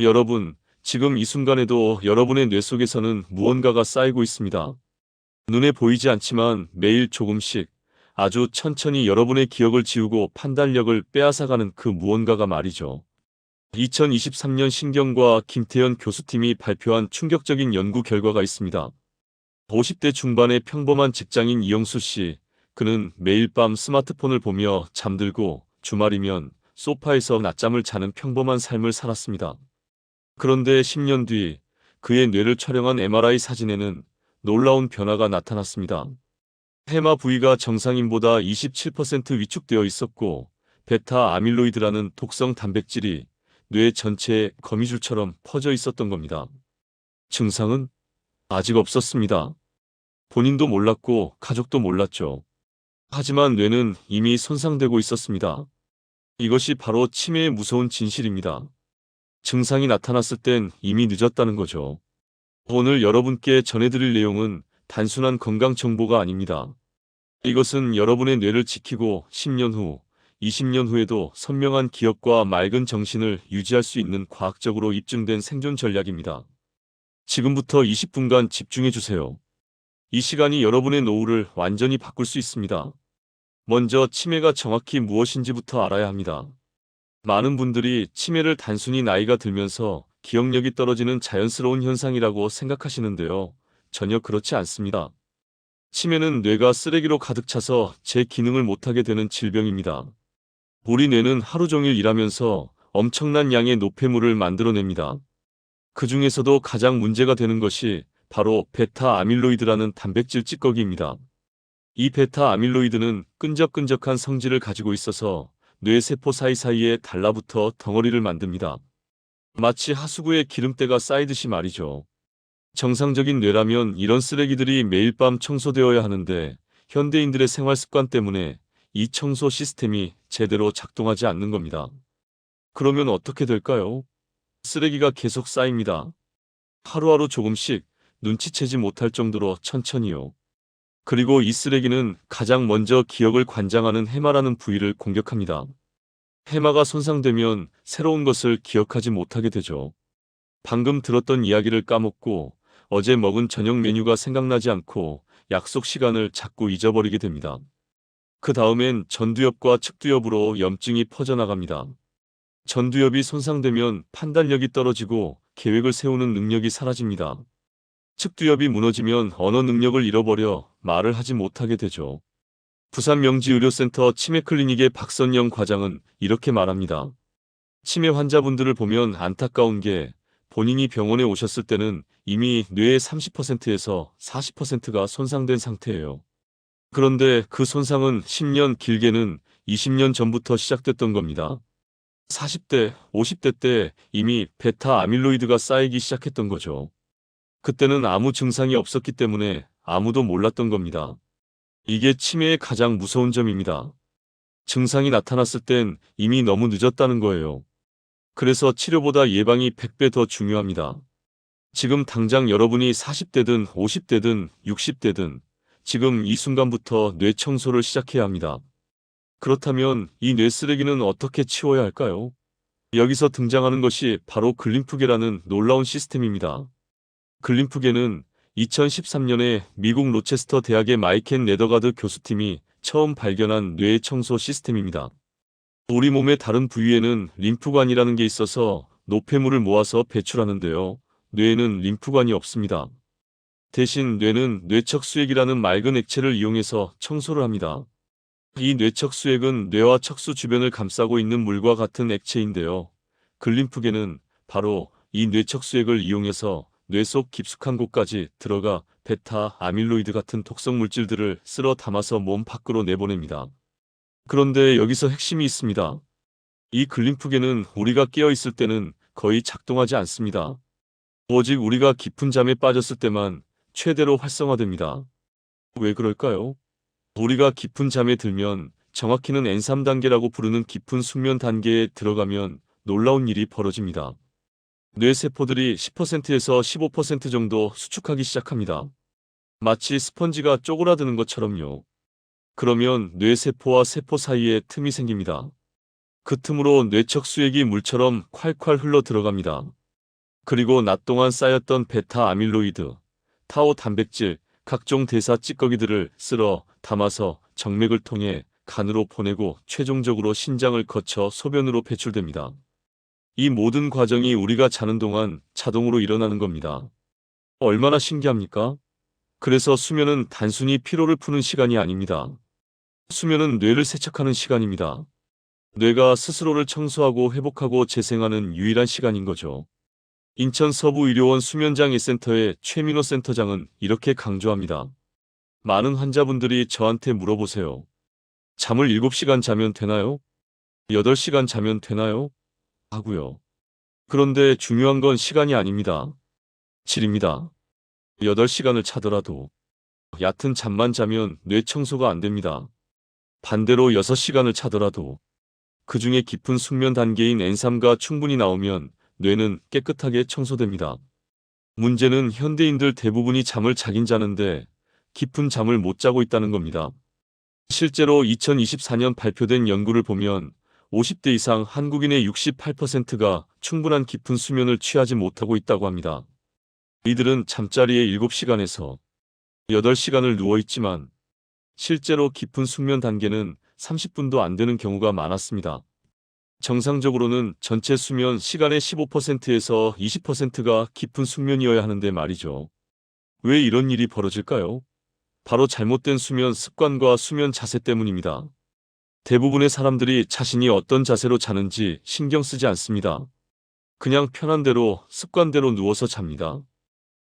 여러분, 지금 이 순간에도 여러분의 뇌 속에서는 무언가가 쌓이고 있습니다. 눈에 보이지 않지만 매일 조금씩 아주 천천히 여러분의 기억을 지우고 판단력을 빼앗아가는 그 무언가가 말이죠. 2023년 신경과 김태현 교수팀이 발표한 충격적인 연구 결과가 있습니다. 50대 중반의 평범한 직장인 이영수 씨, 그는 매일 밤 스마트폰을 보며 잠들고 주말이면 소파에서 낮잠을 자는 평범한 삶을 살았습니다. 그런데 10년 뒤 그의 뇌를 촬영한 MRI 사진에는 놀라운 변화가 나타났습니다. 해마 부위가 정상인보다 27% 위축되어 있었고 베타 아밀로이드라는 독성 단백질이 뇌 전체에 거미줄처럼 퍼져 있었던 겁니다. 증상은 아직 없었습니다. 본인도 몰랐고 가족도 몰랐죠. 하지만 뇌는 이미 손상되고 있었습니다. 이것이 바로 치매의 무서운 진실입니다. 증상이 나타났을 땐 이미 늦었다는 거죠. 오늘 여러분께 전해드릴 내용은 단순한 건강 정보가 아닙니다. 이것은 여러분의 뇌를 지키고 10년 후, 20년 후에도 선명한 기억과 맑은 정신을 유지할 수 있는 과학적으로 입증된 생존 전략입니다. 지금부터 20분간 집중해 주세요. 이 시간이 여러분의 노후를 완전히 바꿀 수 있습니다. 먼저 치매가 정확히 무엇인지부터 알아야 합니다. 많은 분들이 치매를 단순히 나이가 들면서 기억력이 떨어지는 자연스러운 현상이라고 생각하시는데요. 전혀 그렇지 않습니다. 치매는 뇌가 쓰레기로 가득 차서 제 기능을 못하게 되는 질병입니다. 우리 뇌는 하루 종일 일하면서 엄청난 양의 노폐물을 만들어냅니다. 그 중에서도 가장 문제가 되는 것이 바로 베타 아밀로이드라는 단백질 찌꺼기입니다. 이 베타 아밀로이드는 끈적끈적한 성질을 가지고 있어서 뇌세포 사이사이에 달라붙어 덩어리를 만듭니다. 마치 하수구에 기름때가 쌓이듯이 말이죠. 정상적인 뇌라면 이런 쓰레기들이 매일 밤 청소되어야 하는데 현대인들의 생활 습관 때문에 이 청소 시스템이 제대로 작동하지 않는 겁니다. 그러면 어떻게 될까요? 쓰레기가 계속 쌓입니다. 하루하루 조금씩 눈치채지 못할 정도로 천천히요. 그리고 이 쓰레기는 가장 먼저 기억을 관장하는 해마라는 부위를 공격합니다. 해마가 손상되면 새로운 것을 기억하지 못하게 되죠. 방금 들었던 이야기를 까먹고 어제 먹은 저녁 메뉴가 생각나지 않고 약속 시간을 자꾸 잊어버리게 됩니다. 그 다음엔 전두엽과 측두엽으로 염증이 퍼져나갑니다. 전두엽이 손상되면 판단력이 떨어지고 계획을 세우는 능력이 사라집니다. 측두엽이 무너지면 언어 능력을 잃어버려 말을 하지 못하게 되죠. 부산 명지의료센터 치매클리닉의 박선영 과장은 이렇게 말합니다. 치매 환자분들을 보면 안타까운 게 본인이 병원에 오셨을 때는 이미 뇌의 30%에서 40%가 손상된 상태예요. 그런데 그 손상은 10년, 길게는 20년 전부터 시작됐던 겁니다. 40대, 50대 때 이미 베타 아밀로이드가 쌓이기 시작했던 거죠. 그때는 아무 증상이 없었기 때문에 아무도 몰랐던 겁니다. 이게 치매의 가장 무서운 점입니다. 증상이 나타났을 땐 이미 너무 늦었다는 거예요. 그래서 치료보다 예방이 100배 더 중요합니다. 지금 당장 여러분이 40대든 50대든 60대든 지금 이 순간부터 뇌 청소를 시작해야 합니다. 그렇다면 이 뇌 쓰레기는 어떻게 치워야 할까요? 여기서 등장하는 것이 바로 글림프계라는 놀라운 시스템입니다. 글림프계는 2013년에 미국 로체스터 대학의 마이켄 네더가드 교수팀이 처음 발견한 뇌 청소 시스템입니다. 우리 몸의 다른 부위에는 림프관이라는 게 있어서 노폐물을 모아서 배출하는데요. 뇌에는 림프관이 없습니다. 대신 뇌는 뇌척수액이라는 맑은 액체를 이용해서 청소를 합니다. 이 뇌척수액은 뇌와 척수 주변을 감싸고 있는 물과 같은 액체인데요. 글림프계는 바로 이 뇌척수액을 이용해서 뇌 속 깊숙한 곳까지 들어가 베타 아밀로이드 같은 독성 물질들을 쓸어 담아서 몸 밖으로 내보냅니다. 그런데 여기서 핵심이 있습니다. 이 글림프계는 우리가 깨어 있을 때는 거의 작동하지 않습니다. 오직 우리가 깊은 잠에 빠졌을 때만 최대로 활성화됩니다. 왜 그럴까요? 우리가 깊은 잠에 들면, 정확히는 N3단계라고 부르는 깊은 숙면 단계에 들어가면 놀라운 일이 벌어집니다. 뇌세포들이 10%에서 15% 정도 수축하기 시작합니다. 마치 스펀지가 쪼그라드는 것처럼요. 그러면 뇌세포와 세포 사이에 틈이 생깁니다. 그 틈으로 뇌척수액이 물처럼 콸콸 흘러 들어갑니다. 그리고 낮 동안 쌓였던 베타 아밀로이드, 타오 단백질, 각종 대사 찌꺼기들을 쓸어 담아서 정맥을 통해 간으로 보내고 최종적으로 신장을 거쳐 소변으로 배출됩니다. 이 모든 과정이 우리가 자는 동안 자동으로 일어나는 겁니다. 얼마나 신기합니까? 그래서 수면은 단순히 피로를 푸는 시간이 아닙니다. 수면은 뇌를 세척하는 시간입니다. 뇌가 스스로를 청소하고 회복하고 재생하는 유일한 시간인 거죠. 인천 서부의료원 수면장애센터의 최민호 센터장은 이렇게 강조합니다. 많은 환자분들이 저한테 물어보세요. 잠을 7시간 자면 되나요? 8시간 자면 되나요? 하고요. 그런데 중요한 건 시간이 아닙니다. 질입니다. 8시간을 자더라도 얕은 잠만 자면 뇌 청소가 안 됩니다. 반대로 6시간을 자더라도 그 중에 깊은 숙면 단계인 N3가 충분히 나오면 뇌는 깨끗하게 청소됩니다. 문제는 현대인들 대부분이 잠을 자긴 자는데 깊은 잠을 못 자고 있다는 겁니다. 실제로 2024년 발표된 연구를 보면 50대 이상 한국인의 68%가 충분한 깊은 수면을 취하지 못하고 있다고 합니다. 이들은 잠자리에 7시간에서 8시간을 누워있지만 실제로 깊은 숙면 단계는 30분도 안 되는 경우가 많았습니다. 정상적으로는 전체 수면 시간의 15%에서 20%가 깊은 숙면이어야 하는데 말이죠. 왜 이런 일이 벌어질까요? 바로 잘못된 수면 습관과 수면 자세 때문입니다. 대부분의 사람들이 자신이 어떤 자세로 자는지 신경 쓰지 않습니다. 그냥 편한 대로 습관대로 누워서 잡니다.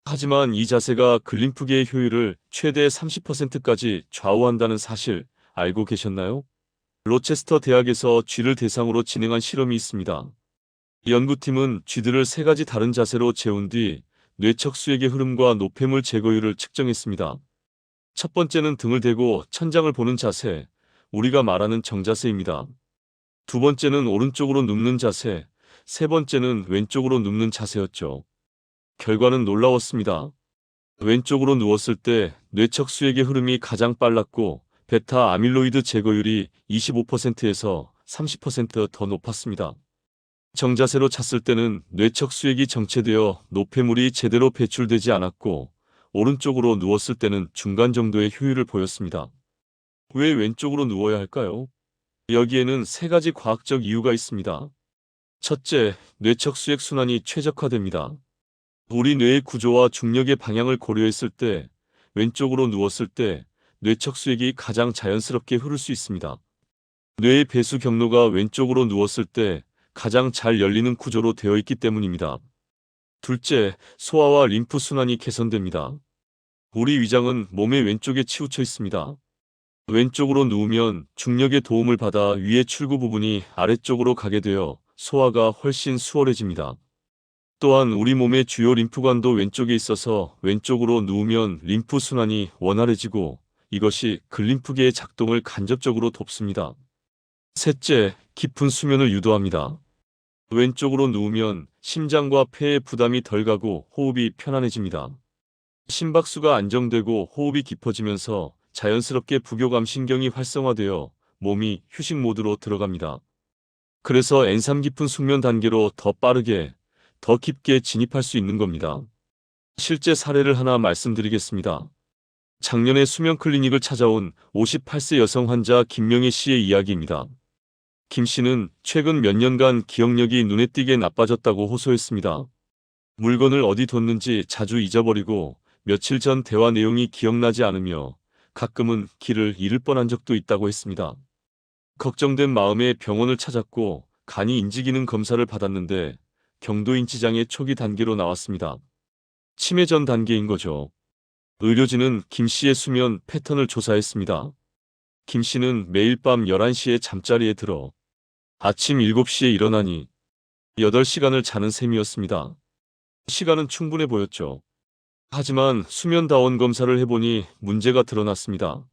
하지만 이 자세가 글림프계의 효율을 최대 30%까지 좌우한다는 사실 알고 계셨나요? 로체스터 대학에서 쥐를 대상으로 진행한 실험이 있습니다. 연구팀은 쥐들을 3가지 다른 자세로 재운 뒤 뇌척 수액의 흐름과 노폐물 제거율을 측정했습니다. 첫 번째는 등을 대고 천장을 보는 자세, 우리가 말하는 정자세입니다. 두 번째는 오른쪽으로 눕는 자세, 세 번째는 왼쪽으로 눕는 자세였죠. 결과는 놀라웠습니다. 왼쪽으로 누웠을 때 뇌척 수액의 흐름이 가장 빨랐고 베타 아밀로이드 제거율이 25%에서 30%더 높았습니다. 정자세로 찼을 때는 뇌척 수액이 정체되어 노폐물이 제대로 배출되지 않았고 오른쪽으로 누웠을 때는 중간 정도의 효율을 보였습니다. 왜 왼쪽으로 누워야 할까요? 여기에는 3가지 과학적 이유가 있습니다. 첫째, 뇌척 수액 순환이 최적화됩니다. 우리 뇌의 구조와 중력의 방향을 고려했을 때 왼쪽으로 누웠을 때 뇌척 수액이 가장 자연스럽게 흐를 수 있습니다. 뇌의 배수 경로가 왼쪽으로 누웠을 때 가장 잘 열리는 구조로 되어 있기 때문입니다. 둘째, 소화와 림프 순환이 개선됩니다. 우리 위장은 몸의 왼쪽에 치우쳐 있습니다. 왼쪽으로 누우면 중력의 도움을 받아 위의 출구 부분이 아래쪽으로 가게 되어 소화가 훨씬 수월해집니다. 또한 우리 몸의 주요 림프관도 왼쪽에 있어서 왼쪽으로 누우면 림프 순환이 원활해지고 이것이 글림프계의 작동을 간접적으로 돕습니다. 셋째, 깊은 수면을 유도합니다. 왼쪽으로 누우면 심장과 폐에 부담이 덜 가고 호흡이 편안해집니다. 심박수가 안정되고 호흡이 깊어지면서 자연스럽게 부교감 신경이 활성화되어 몸이 휴식 모드로 들어갑니다. 그래서 N3 깊은 숙면 단계로 더 빠르게, 더 깊게 진입할 수 있는 겁니다. 실제 사례를 하나 말씀드리겠습니다. 작년에 수면 클리닉을 찾아온 58세 여성 환자 김명희 씨의 이야기입니다. 김 씨는 최근 몇 년간 기억력이 눈에 띄게 나빠졌다고 호소했습니다. 물건을 어디 뒀는지 자주 잊어버리고 며칠 전 대화 내용이 기억나지 않으며 가끔은 길을 잃을 뻔한 적도 있다고 했습니다. 걱정된 마음에 병원을 찾았고 간이 인지기능 검사를 받았는데 경도인지장애 초기 단계로 나왔습니다. 치매 전 단계인 거죠. 의료진은 김 씨의 수면 패턴을 조사했습니다. 김 씨는 매일 밤 11시에 잠자리에 들어 아침 7시에 일어나니 8시간을 자는 셈이었습니다. 시간은 충분해 보였죠. 하지만 수면다원 검사를 해보니 문제가 드러났습니다.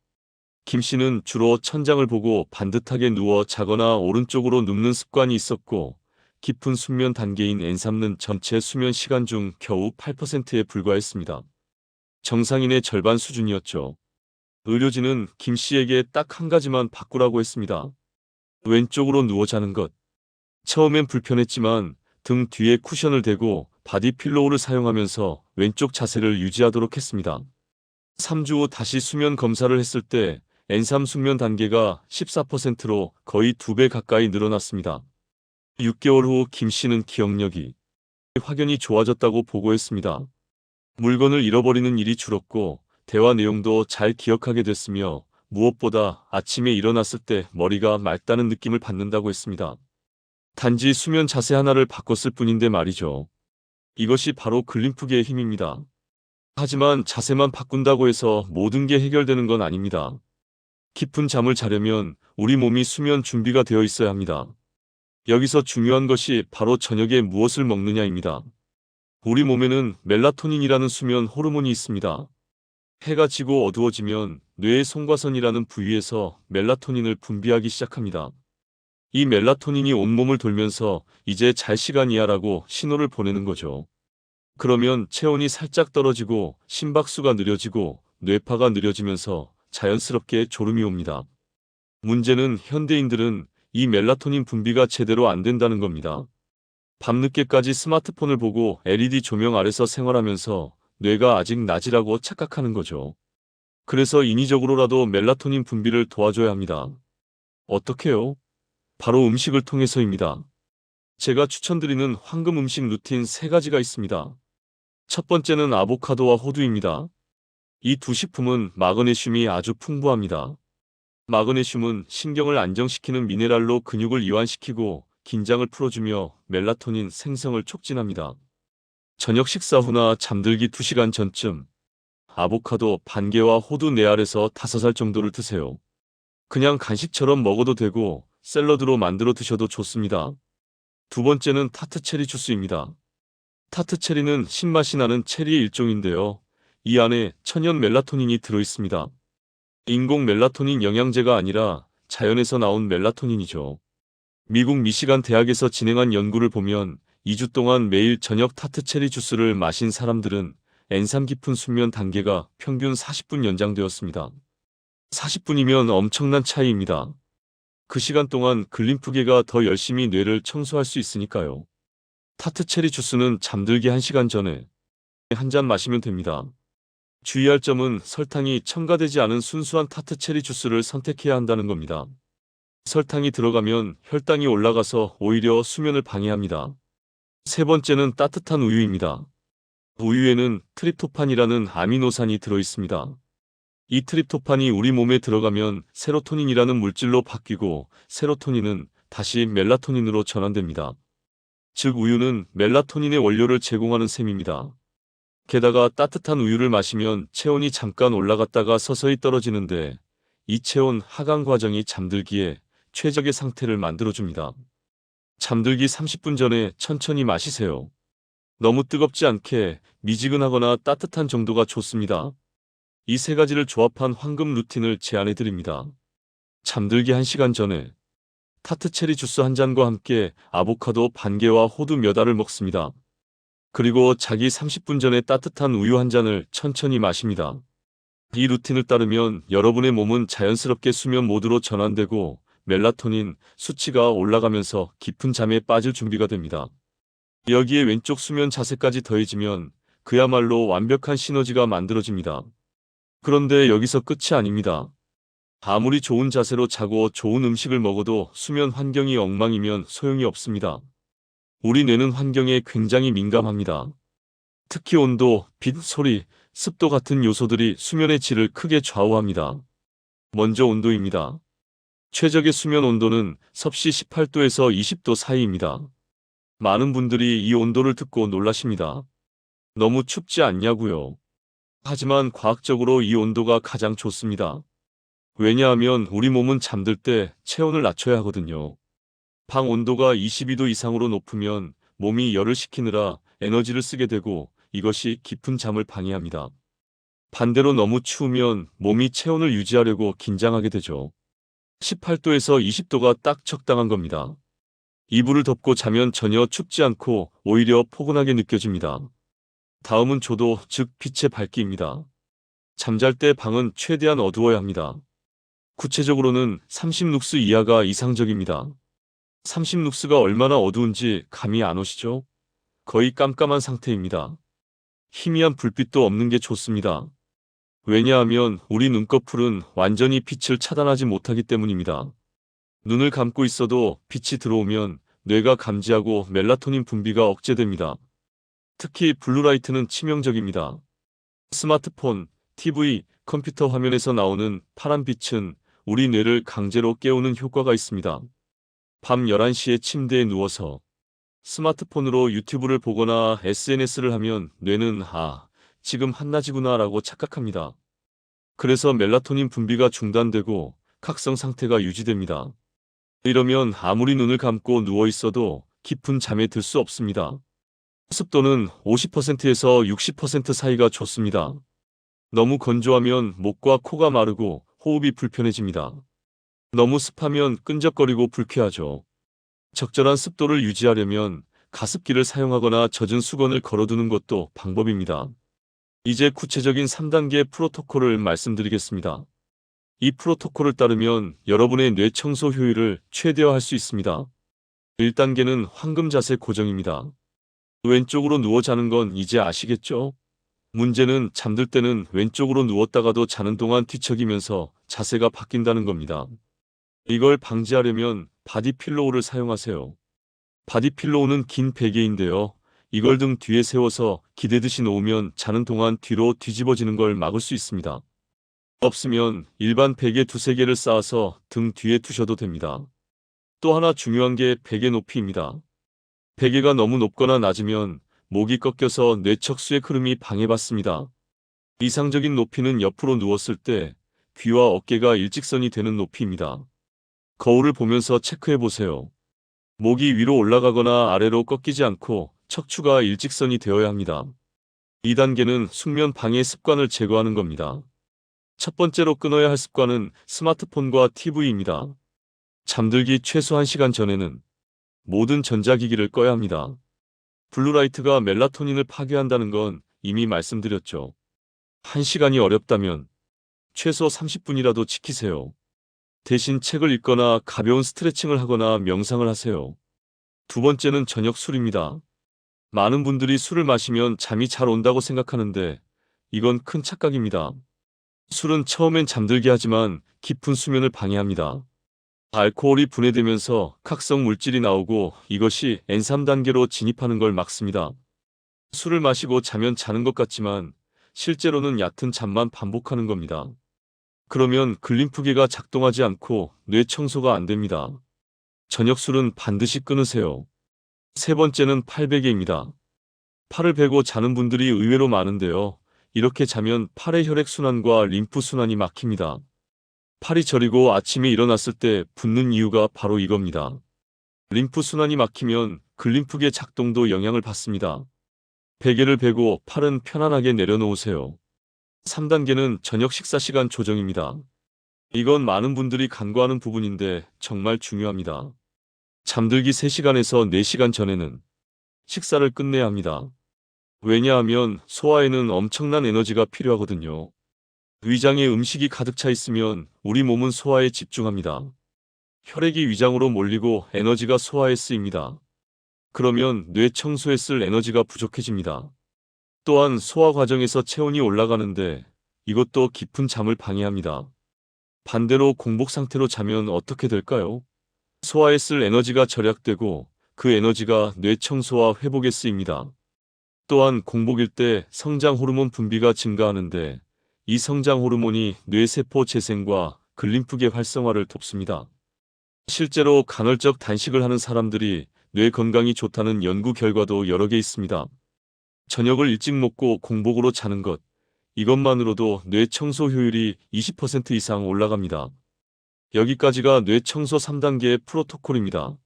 김 씨는 주로 천장을 보고 반듯하게 누워 자거나 오른쪽으로 눕는 습관이 있었고 깊은 숙면 단계인 N3는 전체 수면 시간 중 겨우 8%에 불과했습니다. 정상인의 절반 수준이었죠. 의료진은 김 씨에게 딱 한 가지만 바꾸라고 했습니다. 왼쪽으로 누워 자는 것. 처음엔 불편했지만 등 뒤에 쿠션을 대고 바디 필로우를 사용하면서 왼쪽 자세를 유지하도록 했습니다. 3주 후 다시 수면 검사를 했을 때 N3 숙면 단계가 14%로 거의 2배 가까이 늘어났습니다. 6개월 후 김 씨는 기억력이 확연히 좋아졌다고 보고했습니다. 물건을 잃어버리는 일이 줄었고 대화 내용도 잘 기억하게 됐으며 무엇보다 아침에 일어났을 때 머리가 맑다는 느낌을 받는다고 했습니다. 단지 수면 자세 하나를 바꿨을 뿐인데 말이죠. 이것이 바로 글림프계의 힘입니다. 하지만 자세만 바꾼다고 해서 모든 게 해결되는 건 아닙니다. 깊은 잠을 자려면 우리 몸이 수면 준비가 되어 있어야 합니다. 여기서 중요한 것이 바로 저녁에 무엇을 먹느냐입니다. 우리 몸에는 멜라토닌이라는 수면 호르몬이 있습니다. 해가 지고 어두워지면 뇌의 송과선이라는 부위에서 멜라토닌을 분비하기 시작합니다. 이 멜라토닌이 온몸을 돌면서 이제 잘 시간이야라고 신호를 보내는 거죠. 그러면 체온이 살짝 떨어지고 심박수가 느려지고 뇌파가 느려지면서 자연스럽게 졸음이 옵니다. 문제는 현대인들은 이 멜라토닌 분비가 제대로 안 된다는 겁니다. 밤늦게까지 스마트폰을 보고 LED 조명 아래서 생활하면서 뇌가 아직 낮이라고 착각하는 거죠. 그래서 인위적으로라도 멜라토닌 분비를 도와줘야 합니다. 어떻게요? 바로 음식을 통해서입니다. 제가 추천드리는 황금 음식 루틴 3가지가 있습니다. 첫 번째는 아보카도와 호두입니다. 이 두 식품은 마그네슘이 아주 풍부합니다. 마그네슘은 신경을 안정시키는 미네랄로 근육을 이완시키고 긴장을 풀어주며 멜라토닌 생성을 촉진합니다. 저녁 식사 후나 잠들기 2시간 전쯤 아보카도 반 개와 호두 4알에서 5알 정도를 드세요. 그냥 간식처럼 먹어도 되고 샐러드로 만들어 드셔도 좋습니다. 두 번째는 타트 체리 주스입니다. 타트 체리는 신맛이 나는 체리의 일종인데요. 이 안에 천연 멜라토닌이 들어있습니다. 인공 멜라토닌 영양제가 아니라 자연에서 나온 멜라토닌이죠. 미국 미시간 대학에서 진행한 연구를 보면 2주 동안 매일 저녁 타트 체리 주스를 마신 사람들은 N3 깊은 숙면 단계가 평균 40분 연장되었습니다. 40분이면 엄청난 차이입니다. 그 시간 동안 글림프계가 더 열심히 뇌를 청소할 수 있으니까요. 타트 체리 주스는 잠들기 1시간 전에 한 잔 마시면 됩니다. 주의할 점은 설탕이 첨가되지 않은 순수한 타트 체리 주스를 선택해야 한다는 겁니다. 설탕이 들어가면 혈당이 올라가서 오히려 수면을 방해합니다. 세 번째는 따뜻한 우유입니다. 우유에는 트립토판이라는 아미노산이 들어있습니다. 이 트립토판이 우리 몸에 들어가면 세로토닌이라는 물질로 바뀌고 세로토닌은 다시 멜라토닌으로 전환됩니다. 즉 우유는 멜라토닌의 원료를 제공하는 셈입니다. 게다가 따뜻한 우유를 마시면 체온이 잠깐 올라갔다가 서서히 떨어지는데 이 체온 하강 과정이 잠들기에 최적의 상태를 만들어줍니다. 잠들기 30분 전에 천천히 마시세요. 너무 뜨겁지 않게 미지근하거나 따뜻한 정도가 좋습니다. 이 3가지를 조합한 황금 루틴을 제안해드립니다. 잠들기 1시간 전에 타트 체리 주스 한 잔과 함께 아보카도 반 개와 호두 몇 알을 먹습니다. 그리고 자기 30분 전에 따뜻한 우유 한 잔을 천천히 마십니다. 이 루틴을 따르면 여러분의 몸은 자연스럽게 수면 모드로 전환되고 멜라토닌 수치가 올라가면서 깊은 잠에 빠질 준비가 됩니다. 여기에 왼쪽 수면 자세까지 더해지면 그야말로 완벽한 시너지가 만들어집니다. 그런데 여기서 끝이 아닙니다. 아무리 좋은 자세로 자고 좋은 음식을 먹어도 수면 환경이 엉망이면 소용이 없습니다. 우리 뇌는 환경에 굉장히 민감합니다. 특히 온도, 빛, 소리, 습도 같은 요소들이 수면의 질을 크게 좌우합니다. 먼저 온도입니다. 최적의 수면 온도는 섭씨 18도에서 20도 사이입니다. 많은 분들이 이 온도를 듣고 놀라십니다. 너무 춥지 않냐고요. 하지만 과학적으로 이 온도가 가장 좋습니다. 왜냐하면 우리 몸은 잠들 때 체온을 낮춰야 하거든요. 방 온도가 22도 이상으로 높으면 몸이 열을 식히느라 에너지를 쓰게 되고 이것이 깊은 잠을 방해합니다. 반대로 너무 추우면 몸이 체온을 유지하려고 긴장하게 되죠. 18도에서 20도가 딱 적당한 겁니다. 이불을 덮고 자면 전혀 춥지 않고 오히려 포근하게 느껴집니다. 다음은 조도, 즉 빛의 밝기입니다. 잠잘 때 방은 최대한 어두워야 합니다. 구체적으로는 30룩스 이하가 이상적입니다. 30룩스가 얼마나 어두운지 감이 안 오시죠? 거의 깜깜한 상태입니다. 희미한 불빛도 없는 게 좋습니다. 왜냐하면 우리 눈꺼풀은 완전히 빛을 차단하지 못하기 때문입니다. 눈을 감고 있어도 빛이 들어오면 뇌가 감지하고 멜라토닌 분비가 억제됩니다. 특히 블루라이트는 치명적입니다. 스마트폰, TV, 컴퓨터 화면에서 나오는 파란 빛은 우리 뇌를 강제로 깨우는 효과가 있습니다. 밤 11시에 침대에 누워서 스마트폰으로 유튜브를 보거나 SNS를 하면 뇌는 지금 한낮이구나 라고 착각합니다. 그래서 멜라토닌 분비가 중단되고 각성 상태가 유지됩니다. 이러면 아무리 눈을 감고 누워 있어도 깊은 잠에 들 수 없습니다. 습도는 50%에서 60% 사이가 좋습니다. 너무 건조하면 목과 코가 마르고 호흡이 불편해집니다. 너무 습하면 끈적거리고 불쾌하죠. 적절한 습도를 유지하려면 가습기를 사용하거나 젖은 수건을 걸어두는 것도 방법입니다. 이제 구체적인 3단계 프로토콜을 말씀드리겠습니다. 이 프로토콜을 따르면 여러분의 뇌 청소 효율을 최대화할 수 있습니다. 1단계는 황금 자세 고정입니다. 왼쪽으로 누워 자는 건 이제 아시겠죠? 문제는 잠들 때는 왼쪽으로 누웠다가도 자는 동안 뒤척이면서 자세가 바뀐다는 겁니다. 이걸 방지하려면 바디필로우를 사용하세요. 바디필로우는 긴 베개인데요. 이걸 등 뒤에 세워서 기대듯이 놓으면 자는 동안 뒤로 뒤집어지는 걸 막을 수 있습니다. 없으면 일반 베개 두세 개를 쌓아서 등 뒤에 두셔도 됩니다. 또 하나 중요한 게 베개 높이입니다. 베개가 너무 높거나 낮으면 목이 꺾여서 뇌척수의 흐름이 방해받습니다. 이상적인 높이는 옆으로 누웠을 때 귀와 어깨가 일직선이 되는 높이입니다. 거울을 보면서 체크해 보세요. 목이 위로 올라가거나 아래로 꺾이지 않고 척추가 일직선이 되어야 합니다. 2단계는 숙면 방해 습관을 제거하는 겁니다. 첫 번째로 끊어야 할 습관은 스마트폰과 TV입니다. 잠들기 최소 1시간 전에는 모든 전자기기를 꺼야 합니다. 블루라이트가 멜라토닌을 파괴한다는 건 이미 말씀드렸죠. 1시간이 어렵다면 최소 30분이라도 지키세요. 대신 책을 읽거나 가벼운 스트레칭을 하거나 명상을 하세요. 두 번째는 저녁 술입니다. 많은 분들이 술을 마시면 잠이 잘 온다고 생각하는데 이건 큰 착각입니다. 술은 처음엔 잠들게 하지만 깊은 수면을 방해합니다. 알코올이 분해되면서 각성 물질이 나오고 이것이 N3단계로 진입하는 걸 막습니다. 술을 마시고 자면 자는 것 같지만 실제로는 얕은 잠만 반복하는 겁니다. 그러면 글림프계가 작동하지 않고 뇌 청소가 안 됩니다. 저녁 술은 반드시 끊으세요. 세 번째는 팔베개입니다. 팔을 베고 자는 분들이 의외로 많은데요. 이렇게 자면 팔의 혈액순환과 림프순환이 막힙니다. 팔이 저리고 아침에 일어났을 때 붓는 이유가 바로 이겁니다. 림프순환이 막히면 글림프계 작동도 영향을 받습니다. 베개를 베고 팔은 편안하게 내려놓으세요. 3단계는 저녁 식사 시간 조정입니다. 이건 많은 분들이 간과하는 부분인데 정말 중요합니다. 잠들기 3시간에서 4시간 전에는 식사를 끝내야 합니다. 왜냐하면 소화에는 엄청난 에너지가 필요하거든요. 위장에 음식이 가득 차 있으면 우리 몸은 소화에 집중합니다. 혈액이 위장으로 몰리고 에너지가 소화에 쓰입니다. 그러면 뇌 청소에 쓸 에너지가 부족해집니다. 또한 소화 과정에서 체온이 올라가는데 이것도 깊은 잠을 방해합니다. 반대로 공복 상태로 자면 어떻게 될까요? 소화에 쓸 에너지가 절약되고 그 에너지가 뇌 청소와 회복에 쓰입니다. 또한 공복일 때 성장 호르몬 분비가 증가하는데 이 성장 호르몬이 뇌세포 재생과 글림프계 활성화를 돕습니다. 실제로 간헐적 단식을 하는 사람들이 뇌 건강이 좋다는 연구 결과도 여러 개 있습니다. 저녁을 일찍 먹고 공복으로 자는 것, 이것만으로도 뇌 청소 효율이 20% 이상 올라갑니다. 여기까지가 뇌 청소 3단계의 프로토콜입니다.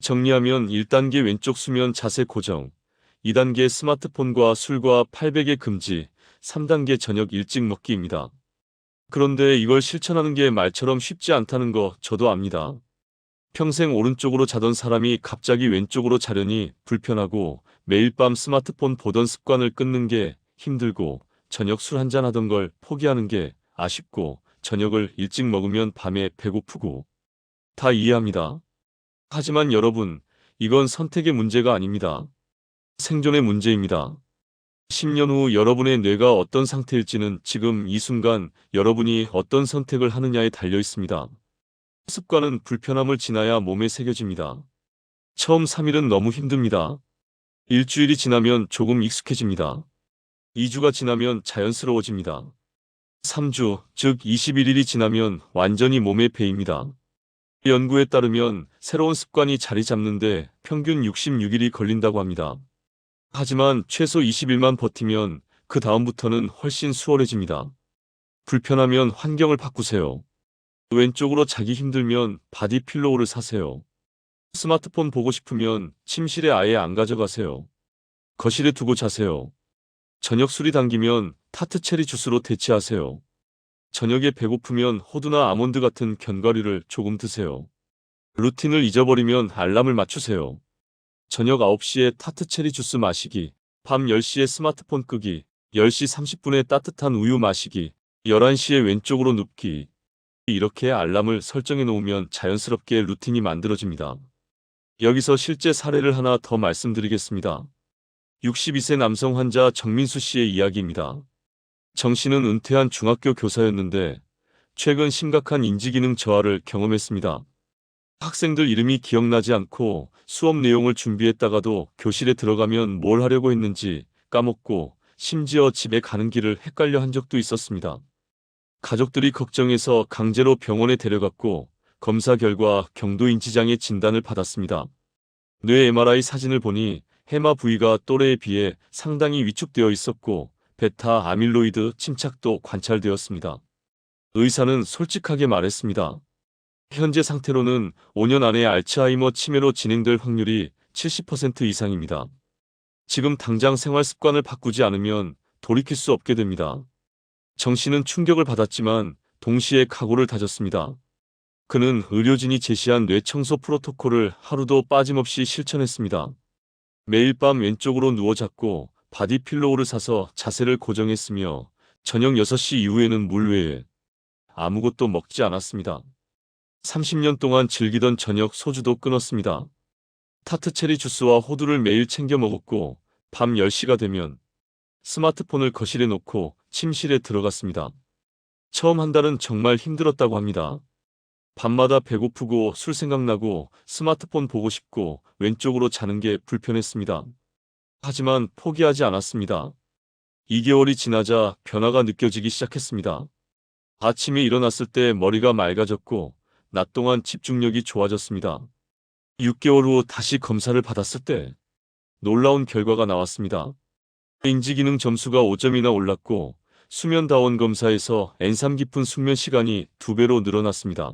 정리하면 1단계 왼쪽 수면 자세 고정, 2단계 스마트폰과 술과 팔베개 금지, 3단계 저녁 일찍 먹기입니다. 그런데 이걸 실천하는 게 말처럼 쉽지 않다는 거 저도 압니다. 평생 오른쪽으로 자던 사람이 갑자기 왼쪽으로 자려니 불편하고 매일 밤 스마트폰 보던 습관을 끊는 게 힘들고 저녁 술 한잔 하던 걸 포기하는 게 아쉽고 저녁을 일찍 먹으면 밤에 배고프고 다 이해합니다. 하지만 여러분, 이건 선택의 문제가 아닙니다. 생존의 문제입니다. 10년 후 여러분의 뇌가 어떤 상태일지는 지금 이 순간 여러분이 어떤 선택을 하느냐에 달려 있습니다. 습관은 불편함을 지나야 몸에 새겨집니다. 처음 3일은 너무 힘듭니다. 일주일이 지나면 조금 익숙해집니다. 2주가 지나면 자연스러워집니다. 3주, 즉 21일이 지나면 완전히 몸에 배입니다. 연구에 따르면 새로운 습관이 자리 잡는데 평균 66일이 걸린다고 합니다. 하지만 최소 20일만 버티면 그 다음부터는 훨씬 수월해집니다. 불편하면 환경을 바꾸세요. 왼쪽으로 자기 힘들면 바디필로우를 사세요. 스마트폰 보고 싶으면 침실에 아예 안 가져가세요. 거실에 두고 자세요. 저녁 술이 당기면 타트 체리 주스로 대체하세요. 저녁에 배고프면 호두나 아몬드 같은 견과류를 조금 드세요. 루틴을 잊어버리면 알람을 맞추세요. 저녁 9시에 타트 체리 주스 마시기, 밤 10시에 스마트폰 끄기, 10시 30분에 따뜻한 우유 마시기, 11시에 왼쪽으로 눕기. 이렇게 알람을 설정해 놓으면 자연스럽게 루틴이 만들어집니다. 여기서 실제 사례를 하나 더 말씀드리겠습니다. 62세 남성 환자 정민수 씨의 이야기입니다. 정 씨는 은퇴한 중학교 교사였는데 최근 심각한 인지기능 저하를 경험했습니다. 학생들 이름이 기억나지 않고 수업 내용을 준비했다가도 교실에 들어가면 뭘 하려고 했는지 까먹고 심지어 집에 가는 길을 헷갈려 한 적도 있었습니다. 가족들이 걱정해서 강제로 병원에 데려갔고 검사 결과 경도인지장애 진단을 받았습니다. 뇌 MRI 사진을 보니 해마 부위가 또래에 비해 상당히 위축되어 있었고 베타 아밀로이드 침착도 관찰되었습니다. 의사는 솔직하게 말했습니다. 현재 상태로는 5년 안에 알츠하이머 치매로 진행될 확률이 70% 이상입니다. 지금 당장 생활 습관을 바꾸지 않으면 돌이킬 수 없게 됩니다. 정 씨는 충격을 받았지만 동시에 각오를 다졌습니다. 그는 의료진이 제시한 뇌청소 프로토콜을 하루도 빠짐없이 실천했습니다. 매일 밤 왼쪽으로 누워 잤고 바디필로우를 사서 자세를 고정했으며 저녁 6시 이후에는 물 외에 아무것도 먹지 않았습니다. 30년 동안 즐기던 저녁 소주도 끊었습니다. 타트체리 주스와 호두를 매일 챙겨 먹었고 밤 10시가 되면 스마트폰을 거실에 놓고 침실에 들어갔습니다. 처음 한 달은 정말 힘들었다고 합니다. 밤마다 배고프고 술 생각나고 스마트폰 보고 싶고 왼쪽으로 자는 게 불편했습니다. 하지만 포기하지 않았습니다. 2개월이 지나자 변화가 느껴지기 시작했습니다. 아침에 일어났을 때 머리가 맑아졌고 낮 동안 집중력이 좋아졌습니다. 6개월 후 다시 검사를 받았을 때 놀라운 결과가 나왔습니다. 인지기능 점수가 5점이나 올랐고 수면다원 검사에서 N3 깊은 숙면 시간이 2배로 늘어났습니다.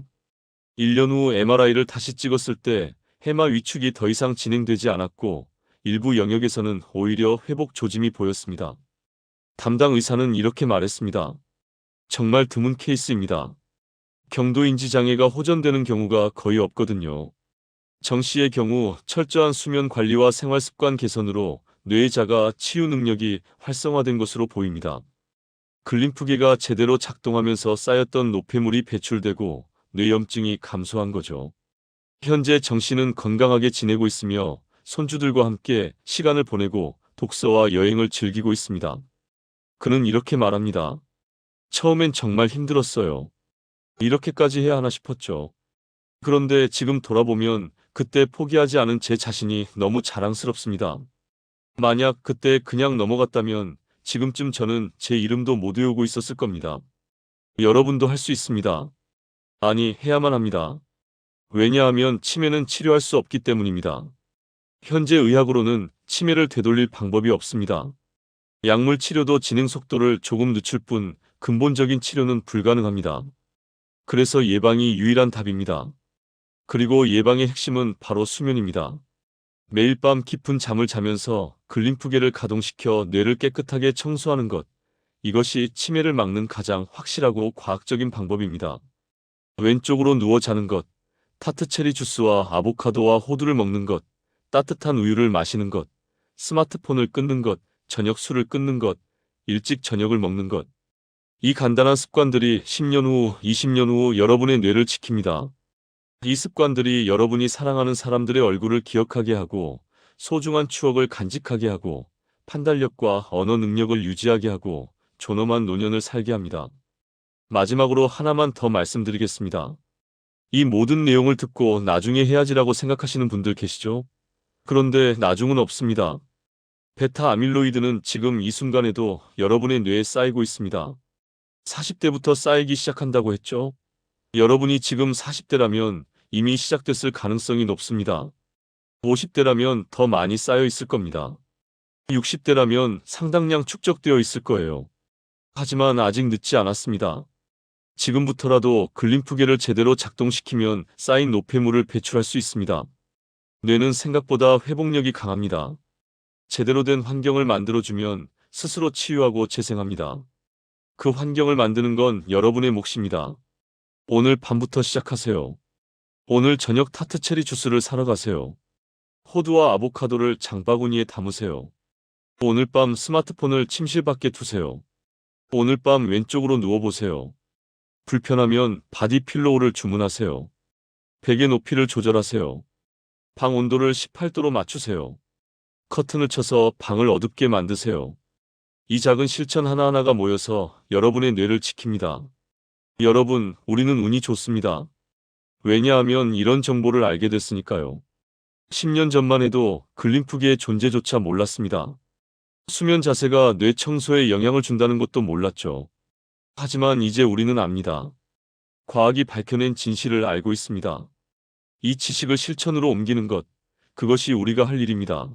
1년 후 MRI를 다시 찍었을 때 해마 위축이 더 이상 진행되지 않았고 일부 영역에서는 오히려 회복 조짐이 보였습니다. 담당 의사는 이렇게 말했습니다. 정말 드문 케이스입니다. 경도인지 장애가 호전되는 경우가 거의 없거든요. 정 씨의 경우 철저한 수면 관리와 생활 습관 개선으로 뇌의 자가 치유 능력이 활성화된 것으로 보입니다. 글림프계가 제대로 작동하면서 쌓였던 노폐물이 배출되고 뇌염증이 감소한 거죠. 현재 정 씨는 건강하게 지내고 있으며 손주들과 함께 시간을 보내고 독서와 여행을 즐기고 있습니다. 그는 이렇게 말합니다. 처음엔 정말 힘들었어요. 이렇게까지 해야 하나 싶었죠. 그런데 지금 돌아보면 그때 포기하지 않은 제 자신이 너무 자랑스럽습니다. 만약 그때 그냥 넘어갔다면 지금쯤 저는 제 이름도 못 외우고 있었을 겁니다. 여러분도 할 수 있습니다. 아니, 해야만 합니다. 왜냐하면 치매는 치료할 수 없기 때문입니다. 현재 의학으로는 치매를 되돌릴 방법이 없습니다. 약물 치료도 진행 속도를 조금 늦출 뿐 근본적인 치료는 불가능합니다. 그래서 예방이 유일한 답입니다. 그리고 예방의 핵심은 바로 수면입니다. 매일 밤 깊은 잠을 자면서 글림프계를 가동시켜 뇌를 깨끗하게 청소하는 것. 이것이 치매를 막는 가장 확실하고 과학적인 방법입니다. 왼쪽으로 누워 자는 것, 타트체리 주스와 아보카도와 호두를 먹는 것, 따뜻한 우유를 마시는 것, 스마트폰을 끊는 것, 저녁 술을 끊는 것, 일찍 저녁을 먹는 것. 이 간단한 습관들이 10년 후, 20년 후 여러분의 뇌를 지킵니다. 이 습관들이 여러분이 사랑하는 사람들의 얼굴을 기억하게 하고 소중한 추억을 간직하게 하고 판단력과 언어 능력을 유지하게 하고 존엄한 노년을 살게 합니다. 마지막으로 하나만 더 말씀드리겠습니다. 이 모든 내용을 듣고 나중에 해야지라고 생각하시는 분들 계시죠? 그런데 나중은 없습니다. 베타 아밀로이드는 지금 이 순간에도 여러분의 뇌에 쌓이고 있습니다. 40대부터 쌓이기 시작한다고 했죠? 여러분이 지금 40대라면 이미 시작됐을 가능성이 높습니다. 50대라면 더 많이 쌓여 있을 겁니다. 60대라면 상당량 축적되어 있을 거예요. 하지만 아직 늦지 않았습니다. 지금부터라도 글림프계를 제대로 작동시키면 쌓인 노폐물을 배출할 수 있습니다. 뇌는 생각보다 회복력이 강합니다. 제대로 된 환경을 만들어주면 스스로 치유하고 재생합니다. 그 환경을 만드는 건 여러분의 몫입니다. 오늘 밤부터 시작하세요. 오늘 저녁 타트 체리 주스를 사러 가세요. 호두와 아보카도를 장바구니에 담으세요. 오늘 밤 스마트폰을 침실 밖에 두세요. 오늘 밤 왼쪽으로 누워보세요. 불편하면 바디 필로우를 주문하세요. 베개 높이를 조절하세요. 방 온도를 18도로 맞추세요. 커튼을 쳐서 방을 어둡게 만드세요. 이 작은 실천 하나하나가 모여서 여러분의 뇌를 지킵니다. 여러분, 우리는 운이 좋습니다. 왜냐하면 이런 정보를 알게 됐으니까요. 10년 전만 해도 글림프계의 존재조차 몰랐습니다. 수면 자세가 뇌 청소에 영향을 준다는 것도 몰랐죠. 하지만 이제 우리는 압니다. 과학이 밝혀낸 진실을 알고 있습니다. 이 지식을 실천으로 옮기는 것, 그것이 우리가 할 일입니다.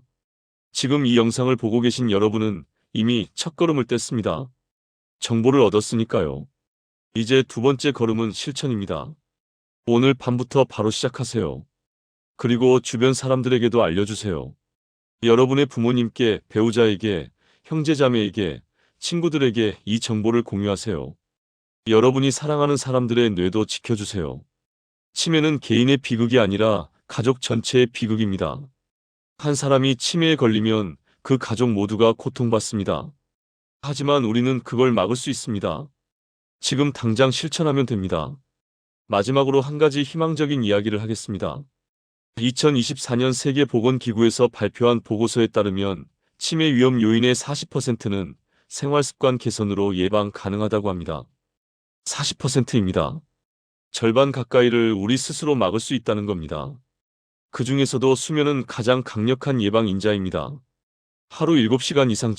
지금 이 영상을 보고 계신 여러분은 이미 첫걸음을 뗐습니다. 정보를 얻었으니까요. 이제 두 번째 걸음은 실천입니다. 오늘 밤부터 바로 시작하세요. 그리고 주변 사람들에게도 알려주세요. 여러분의 부모님께, 배우자에게, 형제자매에게, 친구들에게 이 정보를 공유하세요. 여러분이 사랑하는 사람들의 뇌도 지켜주세요. 치매는 개인의 비극이 아니라 가족 전체의 비극입니다. 한 사람이 치매에 걸리면 그 가족 모두가 고통받습니다. 하지만 우리는 그걸 막을 수 있습니다. 지금 당장 실천하면 됩니다. 마지막으로 한 가지 희망적인 이야기를 하겠습니다. 2024년 세계보건기구에서 발표한 보고서에 따르면 치매 위험 요인의 40%는 생활습관 개선으로 예방 가능하다고 합니다. 40%입니다. 절반 가까이를 우리 스스로 막을 수 있다는 겁니다. 그 중에서도 수면은 가장 강력한 예방 인자입니다. 하루 7시간 이상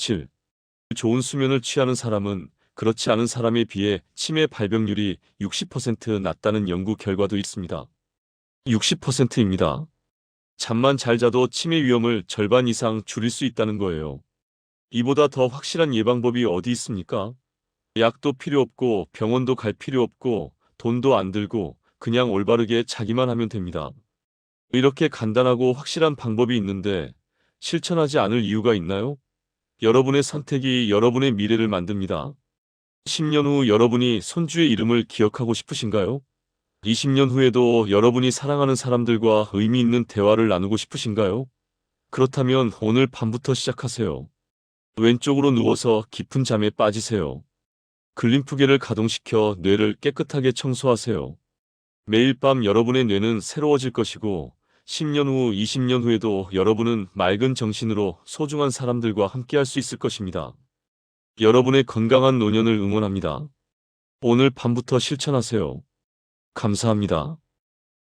좋은 수면을 취하는 사람은 그렇지 않은 사람에 비해 치매 발병률이 60% 낮다는 연구 결과도 있습니다. 60%입니다. 잠만 잘 자도 치매 위험을 절반 이상 줄일 수 있다는 거예요. 이보다 더 확실한 예방법이 어디 있습니까? 약도 필요 없고 병원도 갈 필요 없고 돈도 안 들고 그냥 올바르게 자기만 하면 됩니다. 이렇게 간단하고 확실한 방법이 있는데 실천하지 않을 이유가 있나요? 여러분의 선택이 여러분의 미래를 만듭니다. 10년 후 여러분이 손주의 이름을 기억하고 싶으신가요? 20년 후에도 여러분이 사랑하는 사람들과 의미 있는 대화를 나누고 싶으신가요? 그렇다면 오늘 밤부터 시작하세요. 왼쪽으로 누워서 깊은 잠에 빠지세요. 글림프계를 가동시켜 뇌를 깨끗하게 청소하세요. 매일 밤 여러분의 뇌는 새로워질 것이고 10년 후, 20년 후에도 여러분은 맑은 정신으로 소중한 사람들과 함께할 수 있을 것입니다. 여러분의 건강한 노년을 응원합니다. 오늘 밤부터 실천하세요. 감사합니다.